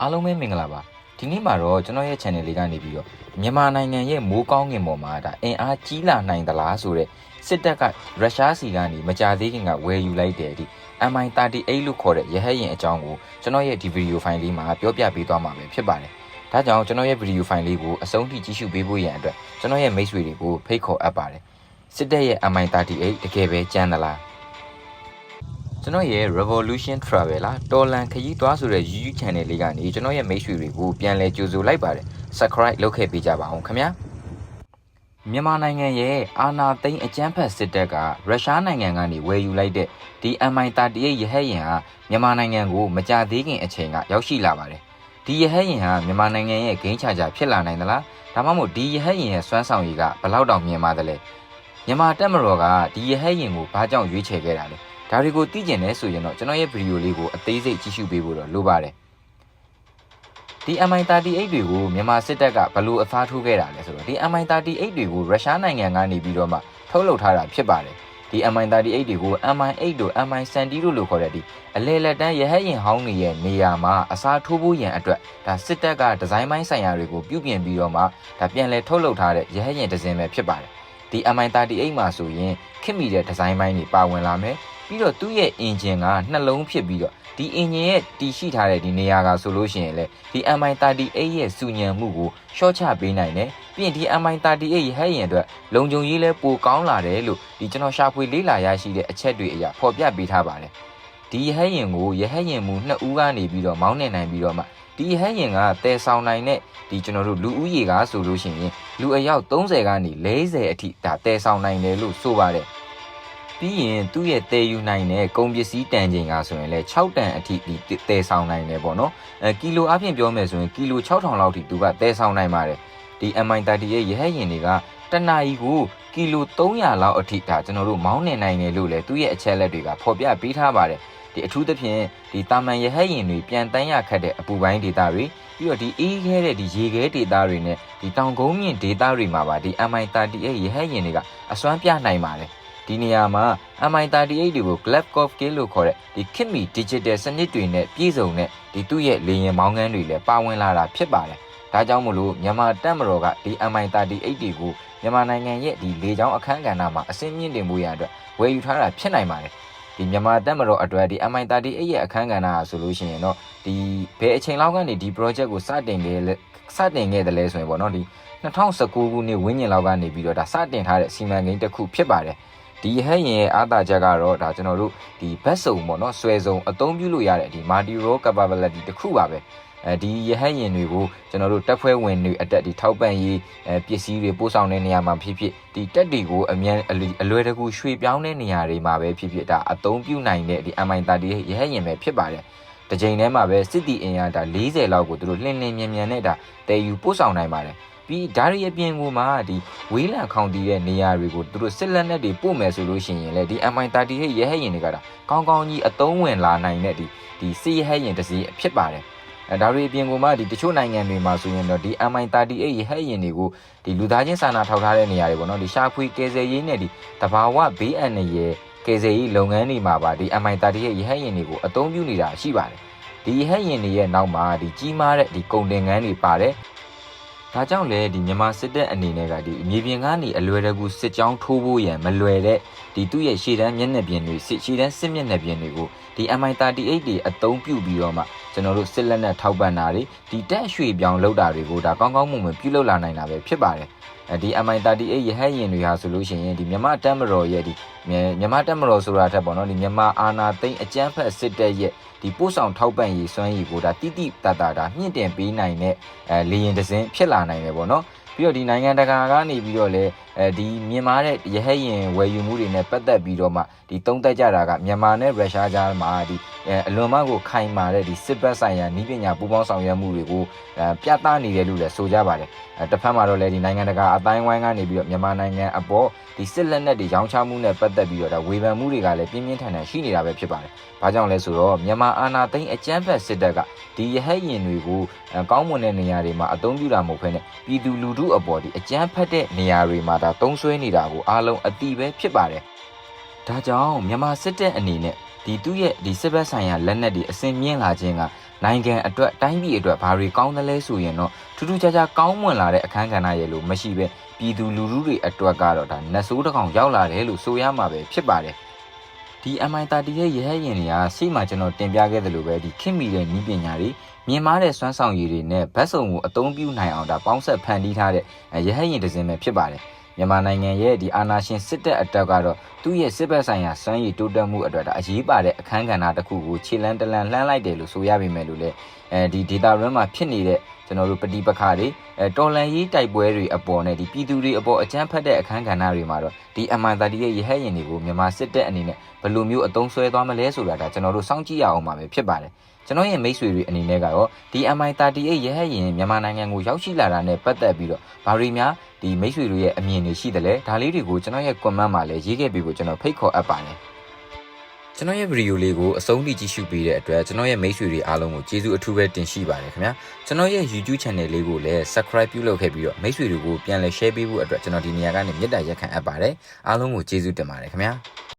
အားလုံးပဲမင်္ဂလာပါဒီနေ့မှာတော့ကျွန်တော်ရဲ့ channel လေးကနေပြီးတော့မြန်မာနိုင်ငံရဲ့မိုးကောင်းငင်ပေါ်မှာဒါအင်အားကြီးလာနိုင်သလားဆိုတဲ့စစ်တပ်ကရုရှားစီကနေမကြသေးခင်ကဝယ်ယူလိုက်တဲ့ဒီ MI38 လို့ခေါ်တဲ့ရဟတ်ယာဉ်အကြောင်းကိုကျွန်တော်ရဲ့ဒီဗီဒီယိုဖိုင်လေးမှာပြောပြပေးသွားမှာပဲဖြစ်ပါတယ်ဒါကြောင့်ကျွန်တော်ရဲ့ဗီဒီယိုဖိုင်လေးကိုအဆုံးထိကြည့်ရှုပေးဖို့ရန်အတွက်ကျွန်တော်ရဲ့မိတ်ဆွေတွေကိုဖိတ်ခေါ်အပ်ပါတယ်စစ်တပ်ရဲ့ MI38 တကယ်ပဲကြမ်းသလားကျွန်တော်ရဲ့ Revolution Traveler တော်လန်ခရီးသွားဆိုတဲ့ YouTube channel လေးကနေကျွန်တော်ရဲ့မိတ်ဆွေတွေကိုပြန်လည်ကြိုဆိုလိုက်ပါတယ် Subscribe လုပ်ခဲ့ပေးကြပါအောင်ခင်ဗျာမြန်မာနိုင်ငံရဲ့အာဏာသိမ်းအကြမ်းဖက်စစ်တပ်ကရုရှားနိုင်ငံကနေဝယ်ယူလိုက်တဲ့ဒီ MI38 ရဟတ်ယာဉ်ဟာမြန်မာနိုင်ငံကိုမကြသေးခင်အချိန်ကရောက်ရှိလာပါတယ်ဒီရဟတ်ယာဉ်ဟာမြန်မာနိုင်ငံရဲ့ဂိမ်းချာချာဖြစ်လာနိုင်သလားဒါမှမဟုတ်ဒီရဟတ်ယာဉ်ရဲ့စွမ်းဆောင်ရည်ကဘယ်လောက်တောင်မြင်ပါသလဲမြန်မာတပ်မတော်ကဒီရဟတ်ယာဉ်ကိုဘာကြောင့်ရွေးချယ်ခဲ့တာလဲဒါတွေကိုသိကျင်နေဆိုရင်တော့ကျွန်တော်ရဲ့ဗီဒီယိုလေးကိုအသေးစိတ်ကြည့်ရှုပေးဖို့တော့လိုပါတယ်ဒီ MI38 တွေကိုမြန်မာစစ်တပ်ကဘယ်လိုအစားထိုးခဲ့တာလဲဆိုတော့ဒီ MI38 တွေကိုရုရှားနိုင်ငံကနေပြီးတော့မှထုတ်လုပ်ထားတာဖြစ်ပါတယ်ဒီ MI38 တွေကို MI8 တို့ MI70 တို့လို့ခေါ်တဲ့ဒီအလဲလက်တန်းရဟတ်ယာဉ်ဟောင်းတွေရဲ့နေရာမှာအစားထိုးဖို့ရန်အတွက်ဒါစစ်တပ်ကဒီဇိုင်းပိုင်းဆိုင်ရာတွေကိုပြုပြင်ပြီးတော့မှဒါပြန်လည်ထုတ်လုပ်ထားတဲ့ရဟတ်ယာဉ်တစ်စင်းပဲဖြစ်ပါတယ်ဒီ MI38 မှာဆိုရင်ခင်မီတဲ့ဒီဇိုင်းပိုင်းတွေပါဝင်လာမယ်ပြီးတော့သူ့ရဲ့အင်ဂျင်ကနှလုံးဖြစ်ပြီးတော့ဒီအင်ဂျင်ရဲ့တည်ရှိထားတဲ့ဒီနေရာကဆိုလို့ရှိရင်လေဒီ MI38 ရဲ့စူညံမှုကိုရှော့ချပေးနိုင်တယ်ပြီးရင်ဒီ MI38 ရဟတ်ယာဉ်အတွက်လုံခြုံရေးလဲပိုကောင်းလာတယ်လို့ဒီကျွန်တော်ရှာဖွေလေ့လာရရှိတဲ့အချက်တွေအရဖော်ပြပေးထားပါတယ်ဒီရဟတ်ယာဉ်ကိုရဟတ်ယာဉ်မူ2ဦးကနေပြီးတော့မောင်းနှင်နိုင်ပြီးတော့မှဒီရဟတ်ယာဉ်ကတည်ဆောင်နိုင်တဲ့ဒီကျွန်တော်တို့လူဦးရေကဆိုလို့ရှိရင်လူအယောက်30ကနေ40အထိဒါတည်ဆောင်နိုင်တယ်လို့ဆိုပါတယ်ပြီးရင်သူ့ရဲ့တည်ယူနိုင်တဲ့ကုန်ပစ္စည်းတန်ချိန်ကဆိုရင်လည်း6တန်အထိဒီတည်ဆောင်နိုင်တယ်ပေါ့နော်ကီလိုအပြင်ပြောမယ်ဆိုရင်ကီလို6000လောက်ထိသူကတည်ဆောင်နိုင်ပါတယ်ဒီ MI38 ရဟတ်ယာဉ်တွေကတနအီကိုကီလို300လောက်အထိဒါကျွန်တော်တို့မောင်းနှင်နိုင်တယ်လို့လည်းသူ့ရဲ့အချက်လက်တွေကဖော်ပြပေးထားပါတယ်ဒီအထူးသဖြင့်ဒီတာမန်ရဟတ်ယာဉ်တွေပြန်တန်းရခတ်တဲ့အပူပိုင်းဒေသတွေပြီးတော့ဒီအေးခဲတဲ့ဒီရေခဲဒေသတွေနဲ့ဒီတောင်ကုန်းမြင့်ဒေသတွေမှာပါဒီ MI38 ရဟတ်ယာဉ်တွေကအစွမ်းပြနိုင်ပါတယ်ဒီနေရာမှာ MI38 တွေကို Glabkov Scale လို့ခေါ်တဲ့ဒီခေတ်မီ digital စနစ်တွေနဲ့ပြည့်စုံတဲ့ဒီသူ့ရဲ့လေယာဉ်မောင်းခန်းတွေလည်းပါဝင်လာတာဖြစ်ပါတယ်။ဒါကြောင့်မို့လို့မြန်မာတပ်မတော်ကဒီ MI38 တွေကိုမြန်မာနိုင်ငံရဲ့ဒီလေကြောင်းအခန်းကဏ္ဍမှာအစင်းမြင့်တင်မှုရအတွက်ဝယ်ယူထားတာဖြစ်နိုင်ပါတယ်။ဒီမြန်မာတပ်မတော်အတွက်ဒီ MI38 ရဲ့အခန်းကဏ္ဍဟာဆိုလို့ရှိရင်တော့ဒီဘယ်အချိန်လောက်ကနေဒီ project ကိုစတင်ခဲ့တယ်လဲဆိုရင်ပေါ့နော်ဒီ2019ခုနှစ်ဝန်းကျင်လောက်ကနေပြီးတော့ဒါစတင်ထားတဲ့စီမံကိန်းတစ်ခုဖြစ်ပါတယ်။ဒီဟဲ့ရင်အားသာချက်ကတော့ဒါကျွန်တော်တို့ဒီဘက်စုံပေါ့နော်ဆွဲစုံအသုံးပြုလို့ရတဲ့ဒီ multi role capability တခုပါပဲဒီရဟတ်ယာဉ်တွေကိုကျွန်တော်တို့တပ်ဖွဲ့ဝင်တွေအတက်ဒီထောက်ပံ့ရေးပစ္စည်းတွေပို့ဆောင်တဲ့နေရာမှာဖြစ်ဖြစ်ဒီတက်တွေကိုအလွယ်တကူရွှေ့ပြောင်းတဲ့နေရာတွေမှာပဲဖြစ်ဖြစ်ဒါအသုံးပြုနိုင်တဲ့ဒီ MI38 ရဟတ်ယာဉ်ပဲဖြစ်ပါတယ်တစ်ချိန်တည်းမှာပဲစစ်တီအင်အားဒါ40လောက်ကိုသူတို့လှင်မြန်နဲ့ဒါတည်ယူပို့ဆောင်နိုင်ပါတယ်ပြီးဓာရီအပြင်ကိုမှဒီဝေးလံခေါင်တီးတဲ့နေရာတွေကိုသူတို့စစ်လက်နက်တွေပို့မယ်ဆိုလို့ရှိရင်လေဒီ MI38 ရဟတ်ယာဉ်တွေကကောင်းကောင်းကြီးအသုံးဝင်လာနိုင်တဲ့ဒီစစ်ရဟတ်ယာဉ်တစ်စီးဖြစ်ပါတယ်ဓာရီအပြင်ကိုမှဒီတချို့နိုင်ငံတွေမှာဆိုရင်တော့ဒီ MI38 ရဟတ်ယာဉ်တွေကိုဒီလူသားချင်းစာနာထောက်ထားတဲ့နေရာတွေပေါ့နော်ဒီရှာဖွေကယ်ဆယ်ရေးနဲ့ဒီတဘာဝဘေးအန္တရာယ်ကယ်ဆယ်ရေးလုပ်ငန်းတွေမှာပါဒီ MI38 ရဟတ်ယာဉ်တွေကိုအသုံးပြုနေတာရှိပါတယ်ဒီရဟတ်ယာဉ်တွေရဲ့နောက်မှာဒီကြီးမားတဲ့ဒီကုန်တင်ငန်းတွေပါတယ်ဒါကြောင့်လေဒီမြန်မာစစ်တပ်အနေနဲ့ကဒီမြေပြင်ကနေအလွယ်တကူစစ်ကြောင်းထိုးဖို့ရန်မလွယ်တဲ့ဒီသူ့ရဲ့ရှေ့တန်းမျက်နှာပြင်တွေရှေ့တန်းစစ်မျက်နှာပြင်တွေကိုဒီ MI38 တွေအသုံးပြုပြီးတော့မှကျွန်တော်တို့စစ်လက်နက်ထောက်ပံ့တာတွေဒီတက်ရွှေပြောင်းလုပ်တာတွေကိုဒါကောင်းကောင်းမွန်မွန်ပြုလုပ်လာနိုင်တာပဲဖြစ်ပါတယ်ဒီ MI38 ရဟတ်ယာဉ်တွေဟာဆိုလို့ရှိရင်ဒီမြန်မာတပ်မတော်ရဲ့ဒီမြန်မာတပ်မတော်ဆိုတာထက်ပေါ့နော်ဒီမြန်မာအာဏာသိမ်းအကြမ်းဖက်စစ်တပ်ရဲ့ဒီပို့ဆောင်ထောက်ပံ့ရေးစွမ်းရည်ကိုဒါတိတိတတ်တာဒါမြင့်တင်ပေးနိုင်တဲ့လေယာဉ်တစ်စင်းဖြစ်လာနိုင်တယ်ပေါ့နော်ပြီးတော့ဒီနိုင်ငံတကာကနေပြီးတော့လေဒီမြန်မာတဲ့ရဟတ်ယာဉ်ဝယ်ယူမှုတွေနဲ့ပတ်သက်ပြီးတော့မှဒီတုံးတက်ကြတာကမြန်မာနဲ့ရုရှားကြားမှာဒီအလွန်မှကိုခိုင်မာတဲ့ဒီစစ်ဘက်ဆိုင်ရာနည်းပညာပူးပေါင်းဆောင်ရွက်မှုတွေကိုပြသနေတယ်လို့လည်းဆိုကြပါတယ်တစ်ဖက်မှာတော့လေဒီနိုင်ငံတကာအတိုင်းဝိုင်းကနေပြီးတော့မြန်မာနိုင်ငံအပေါ်ဒီစစ်လက်နက်တွေရောင်းချမှုနဲ့ပတ်သက်ပြီးတော့ဒါဝေဖန်မှုတွေကလည်းပြင်းပြင်းထန်ထန်ရှိနေတာပဲဖြစ်ပါတယ်။ဘာကြောင့်လဲဆိုတော့မြန်မာအာဏာသိမ်းအကြမ်းဖက်စစ်တပ်ကဒီရဟတ်ယာဉ်တွေကိုကောင်းမွန်တဲ့နေရာတွေမှာအသုံးပြုတာမဟုတ်ဘဲနဲ့ပြည်သူလူထုအပေါ်ဒီအကြမ်းဖက်တဲ့နေရာတွေမှာဒါသုံးစွဲနေတာကိုအားလုံးအတိပဲဖြစ်ပါတယ်။ဒါကြောင့်မြန်မာစစ်တပ်အနေနဲ့ဒီသူ့ရဲ့ဒီစစ်ဘက်ဆိုင်ရာလက်နက်တွေအစင်မြင့်လာခြင်းက နိုင်ငံအတွက်တိုင်းပြည်အတွက်ဘာတွေကောင်းတယ်လဲဆိုရင်တော့ထူးထူးခြားခြားကောင်းမွန်လာတဲ့အခန်းကဏ္ဍရဲ့လို့မရှိပဲပြည်သူလူထုတွေအတွက်ကတော့ဒါနတ်ဆိုးတစ်ကောင်ရောက်လာတယ်လို့ဆိုရမှာပဲဖြစ်ပါတယ်ဒီ MI30 ရဲ့ရဟတ်ယာဉ်တွေကရှေ့မှာကျွန်တော်တင်ပြခဲ့သလိုပဲဒီခင်မီတဲ့နည်းပညာတွေမြင်မာတဲ့စွမ်းဆောင်ရည်တွေနဲ့ဗတ်စုံကိုအသုံးပြုနိုင်အောင်ဒါပေါင်းဆက်ဖန်တီးထားတဲ့ရဟတ်ယာဉ်တစ်စင်းပဲဖြစ်ပါတယ်မြန်မာနိုင်ငံရဲ့ဒီအာဏာရှင်စစ်တပ်အတွက်ကတော့သူ့ရဲ့စစ်ဘက်ဆိုင်ရာစွမ်းရည်တိုးတက်မှုအတွက်ဒါအရေးပါတဲ့အခန်းကဏ္ဍတစ်ခုကိုခြေလန်းတလန်လှမ်းလိုက်တယ်လို့ဆိုရပေမဲ့လို့လေဒီ data run မှာဖြစ်နေတဲ့ကျွန်တော်တို့ပဋိပက္ခတွေတော်လန်ရေးတိုက်ပွဲတွေအပေါ်နဲ့ဒီပြည်သူတွေအပေါ်အကြမ်းဖက်တဲ့အခန်းကဏ္ဍတွေမှာတော့ဒီ MI30 ရဲ့ရဟတ်ယာဉ်တွေကိုမြန်မာစစ်တပ်အနေနဲ့ဘယ်လိုမျိုးအသုံးဆွဲသွားမလဲဆိုတာဒါကျွန်တော်တို့စောင့်ကြည့်ရအောင်ပါပဲဖြစ်ပါတယ်ကျွန်တော်ရဲ့မိတ်ဆွေတွေအနေနဲ့ကတော့ဒီ MI30 ရဟတ်ယာဉ်မြန်မာနိုင်ငံကိုရောက်ရှိလာတာနဲ့ပတ်သက်ပြီးတော့ဘာတွေများဒီမိတ်ဆွေတို့ရဲ့အမြင်တွေရှိတယ်လဲဒါလေးတွေကိုကျွန်တော်ရဲ့ comment မှာလည်းရေးခဲ့ပြီးကိုကျွန်တော်ဖိတ်ခေါ်အပ်ပါတယ်ကျွန်တော်ရဲ့ဗီဒီယိုလေးကိုအဆုံးထိကြည့်ရှုပေးတဲ့အတွက်ကျွန်တော်ရဲ့မိတ်ဆွေတွေအားလုံးကိုကျေးဇူးအထူးပဲတင်ရှိပါတယ်ခင်ဗျာကျွန်တော်ရဲ့ YouTube channel လေးကိုလည်း subscribe ပြုလုပ်ခဲ့ပြီးတော့မိတ်ဆွေတွေကိုပြန်လည် share ပေးဖို့အတွက်ကျွန်တော်ဒီနေရာကနေမေတ္တာရက်ခံအပ်ပါတယ်အားလုံးကိုကျေးဇူးတင်ပါတယ်ခင်ဗျာ